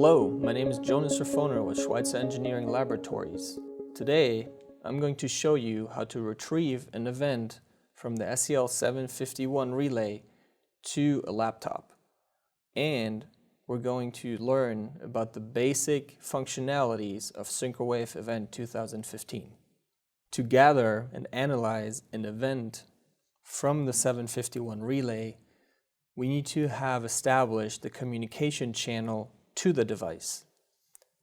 Hello, my name is Jonas Rafoner with Schweitzer Engineering Laboratories. Today, I'm going to show you how to retrieve an event from the SEL 751 relay to a laptop. And we're going to learn about the basic functionalities of SynchroWave Event 2015. To gather and analyze an event from the 751 relay, we need to have established the communication channel to the device.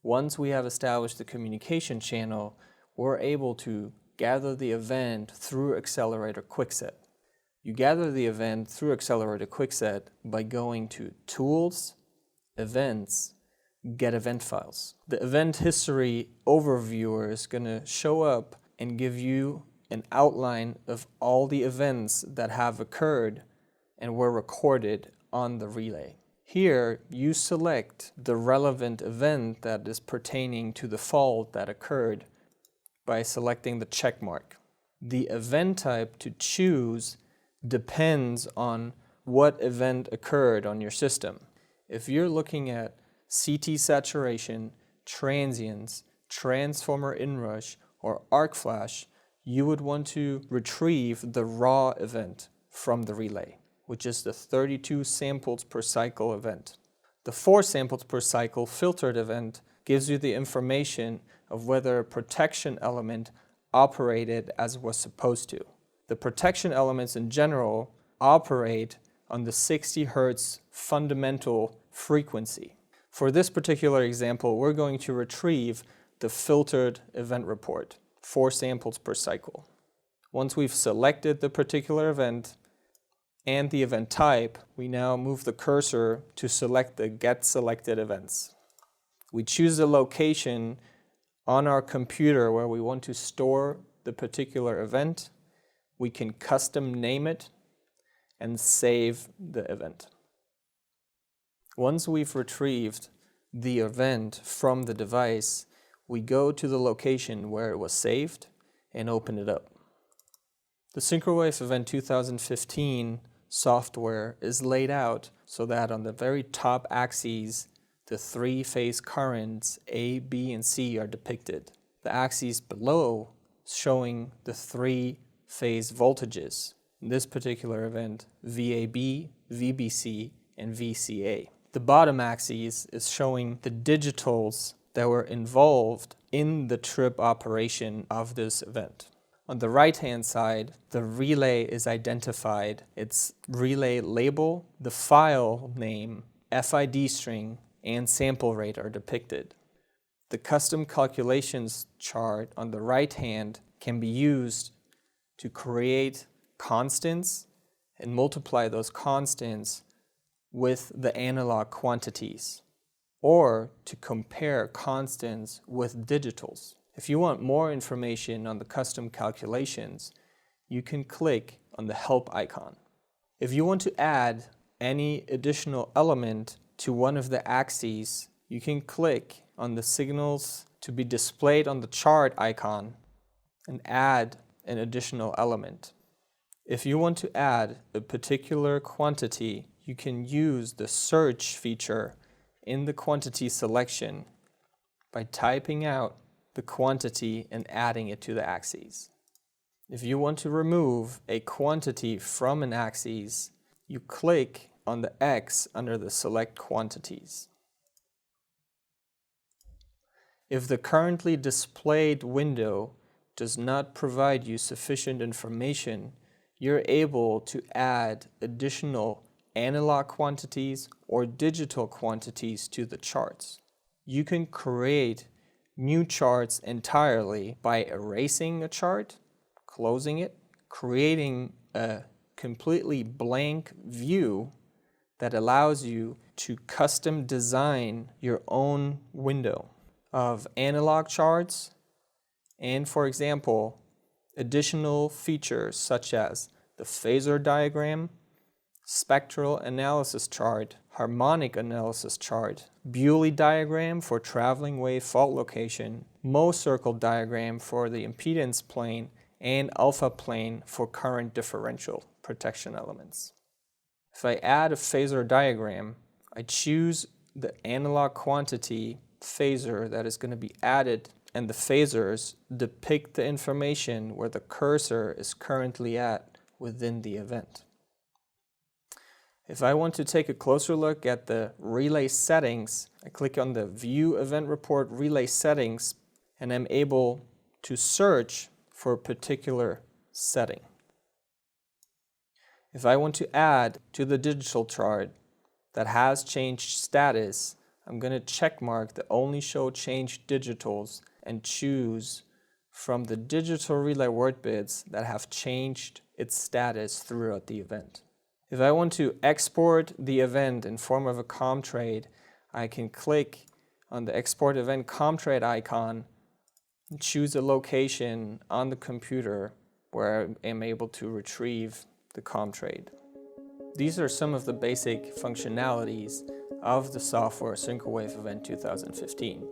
Once we have established the communication channel, we're able to gather the event through Accelerator Quickset. You gather the event through Accelerator Quickset by going to Tools, Events, Get Event Files. The event history overviewer is going to show up and give you an outline of all the events that have occurred and were recorded on the relay. Here, you select the relevant event that is pertaining to the fault that occurred by selecting the check mark. The event type to choose depends on what event occurred on your system. If you're looking at CT saturation, transients, transformer inrush, or arc flash, you would want to retrieve the raw event from the relay, which is the 32 samples per cycle event. The 4 samples per cycle filtered event gives you the information of whether a protection element operated as was supposed to. The protection elements in general operate on the 60 Hz fundamental frequency. For this particular example, we're going to retrieve the filtered event report, 4 samples per cycle. Once we've selected the particular event and the event type, we now move the cursor to select the Get Selected Events. We choose the location on our computer where we want to store the particular event. We can custom name it and save the event. Once we've retrieved the event from the device, we go to the location where it was saved and open it up. The SynchroWave Event 2015 software is laid out so that on the very top axes, the 3-phase currents A, B, and C are depicted. The axes below showing the 3-phase voltages. In this particular event, VAB, VBC, and VCA. The bottom axis is showing the digitals that were involved in the trip operation of this event. On the right-hand side, the relay is identified. Its relay label, the file name, FID string, and sample rate are depicted. The custom calculations chart on the right hand can be used to create constants and multiply those constants with the analog quantities, or to compare constants with digitals. If you want more information on the custom calculations, you can click on the Help icon. If you want to add any additional element to one of the axes, you can click on the Signals to be displayed on the chart icon and add an additional element. If you want to add a particular quantity, you can use the search feature in the quantity selection by typing out the quantity and adding it to the axes. If you want to remove a quantity from an axis, you click on the X under the Select Quantities. If the currently displayed window does not provide you sufficient information, you're able to add additional analog quantities or digital quantities to the charts. You can create new charts entirely by erasing a chart, closing it, creating a completely blank view that allows you to custom design your own window of analog charts and, for example, additional features such as the phasor diagram, spectral analysis chart, harmonic analysis chart, Bewley diagram for traveling wave fault location, Mohs circle diagram for the impedance plane, and alpha plane for current differential protection elements. If I add a phasor diagram, I choose the analog quantity phaser that is going to be added, and the phasers depict the information where the cursor is currently at within the event. If I want to take a closer look at the relay settings, I click on the View Event Report Relay Settings, and I'm able to search for a particular setting. If I want to add to the digital chart that has changed status, I'm going to check mark the Only Show Changed Digitals and choose from the digital relay word bits that have changed its status throughout the event. If I want to export the event in form of a ComTrade, I can click on the Export Event ComTrade icon and choose a location on the computer where I am able to retrieve the ComTrade. These are some of the basic functionalities of the software Synchrowave Event 2015.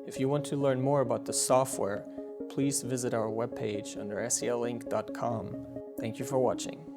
If you want to learn more about the software, please visit our webpage under sellink.com. Thank you for watching.